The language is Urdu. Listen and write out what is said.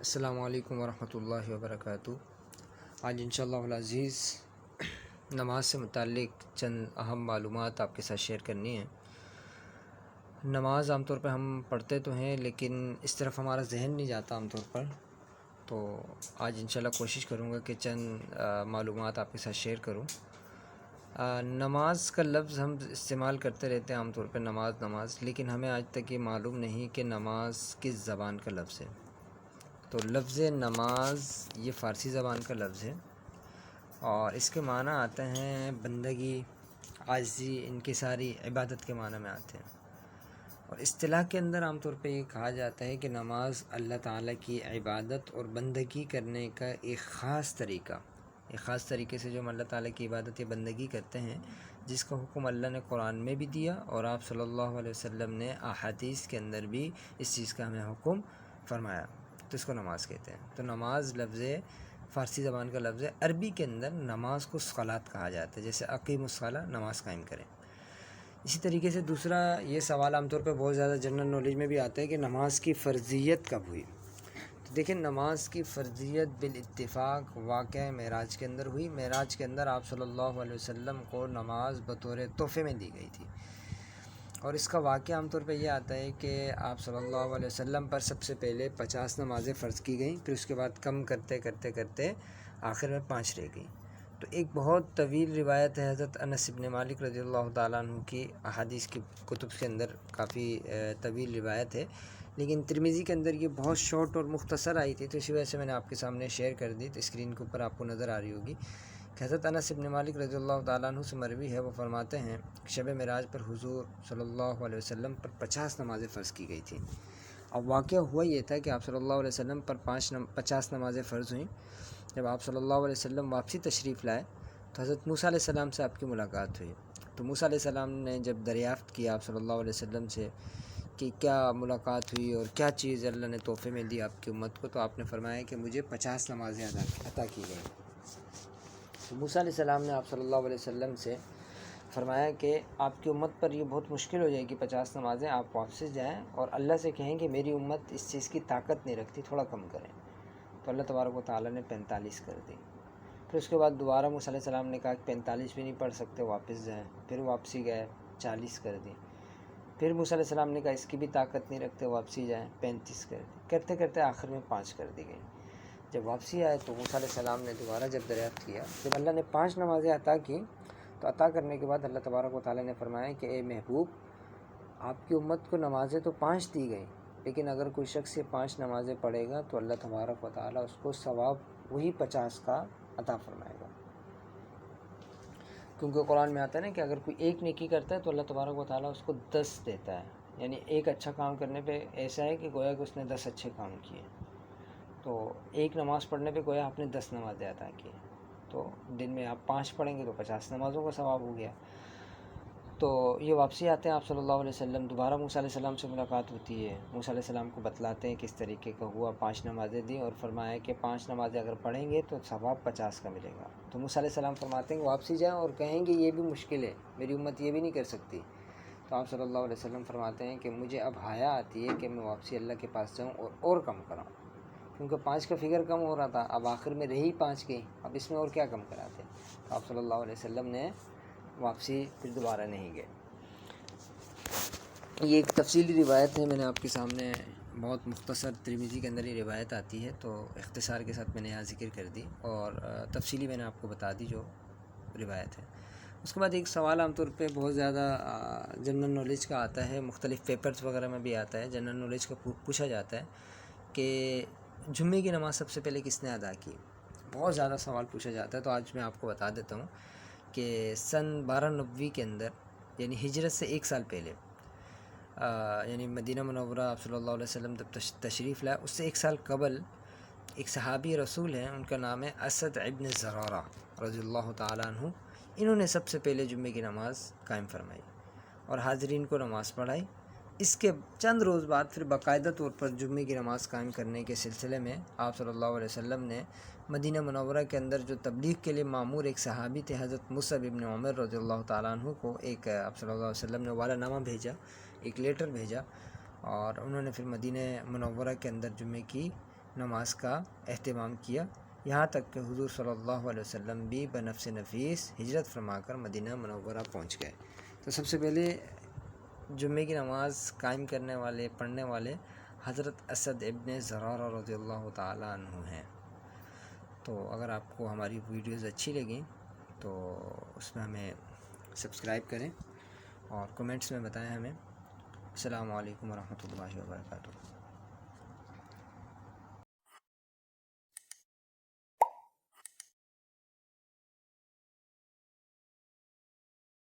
السلام علیکم ورحمۃ اللہ وبرکاتہ۔ آج انشاءاللہ العزیز نماز سے متعلق چند اہم معلومات آپ کے ساتھ شیئر کرنی ہیں۔ نماز عام طور پہ ہم پڑھتے تو ہیں لیکن اس طرف ہمارا ذہن نہیں جاتا عام طور پر، تو آج انشاءاللہ کوشش کروں گا کہ چند معلومات آپ کے ساتھ شیئر کروں۔ نماز کا لفظ ہم استعمال کرتے رہتے ہیں عام طور پہ، نماز، لیکن ہمیں آج تک یہ معلوم نہیں کہ نماز کس زبان کا لفظ ہے۔ تو لفظ نماز یہ فارسی زبان کا لفظ ہے اور اس کے معنی آتے ہیں بندگی، عاجزی، انکساری، عبادت کے معنی میں آتے ہیں۔ اور اصطلاح کے اندر عام طور پہ یہ کہا جاتا ہے کہ نماز اللہ تعالیٰ کی عبادت اور بندگی کرنے کا ایک خاص طریقے سے جو ہم اللہ تعالیٰ کی عبادت یا بندگی کرتے ہیں، جس کا حکم اللہ نے قرآن میں بھی دیا اور آپ صلی اللہ علیہ وسلم نے احادیث کے اندر بھی اس چیز کا ہمیں حکم فرمایا، تو اس کو نماز کہتے ہیں۔ تو نماز لفظ فارسی زبان کا لفظ ہے۔ عربی کے اندر نماز کو صلاۃ کہا جاتا ہے، جیسے اقیم الصلاۃ، نماز قائم کریں۔ اسی طریقے سے دوسرا یہ سوال عام طور پہ بہت زیادہ جنرل نالج میں بھی آتا ہے کہ نماز کی فرضیت کب ہوئی؟ تو دیکھیں، نماز کی فرضیت بالاتفاق واقعہ معراج کے اندر ہوئی۔ معراج کے اندر آپ صلی اللہ علیہ وسلم کو نماز بطور تحفے میں دی گئی تھی، اور اس کا واقعہ عام طور پہ یہ آتا ہے کہ آپ صلی اللہ علیہ وسلم پر سب سے پہلے 50 نمازیں فرض کی گئیں، پھر اس کے بعد کم کرتے آخر میں 5 رہ گئیں۔ تو ایک بہت طویل روایت ہے حضرت انس بن مالک رضی اللہ تعالیٰ عنہ کی، احادیث کی کتب کے اندر کافی طویل روایت ہے، لیکن ترمذی کے اندر یہ بہت شارٹ اور مختصر آئی تھی، تو اسی وجہ سے میں نے آپ کے سامنے شیئر کر دی۔ تو اسکرین کے اوپر آپ کو نظر آ رہی ہوگی کہ حضرت انس بن مالک رضی اللہ تعالیٰ عنہ سے مروی ہے، وہ فرماتے ہیں کہ شب معراج پر حضور صلی اللہ علیہ وسلم پر 50 نمازیں فرض کی گئی تھیں۔ اب واقعہ ہوا یہ تھا کہ آپ صلی اللہ علیہ وسلم پر 50 نمازیں فرض ہوئیں۔ جب آپ صلی اللہ علیہ وسلم واپسی تشریف لائے تو حضرت موسیٰ علیہ السلام سے آپ کی ملاقات ہوئی۔ تو موسیٰ علیہ السلام نے جب دریافت کیا آپ صلی اللہ علیہ وسلم سے کہ کیا ملاقات ہوئی اور کیا چیز اللہ نے تحفے میں دی آپ کی امت کو، تو آپ نے فرمایا کہ مجھے 50 نمازیں عطا کی گئیں۔ تو موسیٰ علیہ السلام نے آپ صلی اللہ علیہ وسلم سے فرمایا کہ آپ کی امت پر یہ بہت مشکل ہو جائے گی 50 نمازیں، آپ واپس جائیں اور اللہ سے کہیں کہ میری امت اس چیز کی طاقت نہیں رکھتی، تھوڑا کم کریں۔ تو اللہ تبارک و تعالیٰ نے 45 کر دی۔ پھر اس کے بعد دوبارہ موسیٰ علیہ السلام نے کہا کہ 45 بھی نہیں پڑھ سکتے، واپس جائیں۔ پھر واپسی گئے، 40 کر دی۔ پھر موسیٰ علیہ السلام نے کہا اس کی بھی طاقت نہیں رکھتے، واپسی جائیں، 35 کر دی۔ کرتے آخر میں 5 کر دی گئی۔ جب واپسی آئے تو موسیٰ علیہ السلام نے دوبارہ جب دریافت کیا، جب اللہ نے 5 نمازیں عطا کی، تو عطا کرنے کے بعد اللہ تبارک و تعالیٰ نے فرمایا کہ اے محبوب، آپ کی امت کو نمازیں تو 5 دی گئیں، لیکن اگر کوئی شخص یہ 5 نمازیں پڑھے گا تو اللہ تبارک و تعالیٰ اس کو ثواب وہی 50 کا عطا فرمائے گا۔ کیونکہ قرآن میں آتا ہے نا کہ اگر کوئی ایک نیکی کرتا ہے تو اللہ تبارک و تعالیٰ اس کو 10 دیتا ہے، یعنی ایک اچھا کام کرنے پہ ایسا ہے کہ گویا کہ اس نے 10 اچھے کام کیے، تو ایک نماز پڑھنے پہ گویا آپ نے 10 نمازیں عطا کی، تو دن میں آپ 5 پڑھیں گے تو 50 نمازوں کا ثواب ہو گیا۔ تو یہ واپسی آتے ہیں آپ صلی اللہ علیہ وسلم، دوبارہ موسیٰ علیہ السلام سے ملاقات ہوتی ہے، موسیٰ علیہ السلام کو بتلاتے ہیں کس طریقے کا ہوا، 5 نمازیں دیں اور فرمایا کہ 5 نمازیں اگر پڑھیں گے تو ثواب 50 کا ملے گا۔ تو موسیٰ علیہ السلام فرماتے ہیں کہ واپسی جائیں اور کہیں گے یہ بھی مشکل ہے، میری امت یہ بھی نہیں کر سکتی۔ تو آپ صلی اللہ علیہ وسلم فرماتے ہیں کہ مجھے اب حیا آتی ہے کہ میں واپسی اللہ کے پاس جاؤں اور کم کراؤں، کیونکہ 5 کا فگر کم ہو رہا تھا، اب آخر میں رہی 5 گئی، اب اس میں اور کیا کم کراتے۔ تو آپ صلی اللہ علیہ وسلم نے واپسی پھر دوبارہ نہیں گئے۔ یہ ایک تفصیلی روایت ہے، میں نے آپ کے سامنے بہت مختصر، ترمذی کے اندر یہ روایت آتی ہے، تو اختصار کے ساتھ میں نے یہاں ذکر کر دی اور تفصیلی میں نے آپ کو بتا دی جو روایت ہے۔ اس کے بعد ایک سوال عام طور پہ بہت زیادہ جنرل نالج کا آتا ہے، مختلف پیپرز وغیرہ میں بھی آتا ہے، جنرل نالج کا پوچھا جاتا ہے کہ جمعے کی نماز سب سے پہلے کس نے ادا کی؟ بہت زیادہ سوال پوچھا جاتا ہے، تو آج میں آپ کو بتا دیتا ہوں کہ سن 1290 کے اندر، یعنی ہجرت سے 1 سال پہلے، یعنی مدینہ منورہ آپ صلی اللہ علیہ وسلم جب تشریف لائے اس سے 1 سال قبل ایک صحابی رسول ہیں، ان کا نام ہے اسد ابن زرارہ رضی اللہ تعالیٰ عنہ، انہوں نے سب سے پہلے جمعے کی نماز قائم فرمائی اور حاضرین کو نماز پڑھائی۔ اس کے چند روز بعد پھر باقاعدہ طور پر جمعے کی نماز قائم کرنے کے سلسلے میں آپ صلی اللہ علیہ وسلم نے مدینہ منورہ کے اندر جو تبلیغ کے لیے مامور ایک صحابی تھے حضرت مصعب ابن عمر رضی اللہ تعالیٰ عنہ کو ایک آپ صلی اللہ علیہ وسلم نے والا نامہ بھیجا، ایک لیٹر بھیجا، اور انہوں نے پھر مدینہ منورہ کے اندر جمعے کی نماز کا اہتمام کیا، یہاں تک کہ حضور صلی اللہ علیہ وسلم بھی بنفس نفیس ہجرت فرما کر مدینہ منورہ پہنچ گئے۔ تو سب سے پہلے جمعے کی نماز قائم کرنے والے پڑھنے والے حضرت اسد ابن زرارہ رضی اللہ تعالیٰ عنہ ہیں۔ تو اگر آپ کو ہماری ویڈیوز اچھی لگیں تو اس میں ہمیں سبسکرائب کریں اور کمنٹس میں بتائیں ہمیں۔ السلام علیکم ورحمۃ اللہ وبرکاتہ۔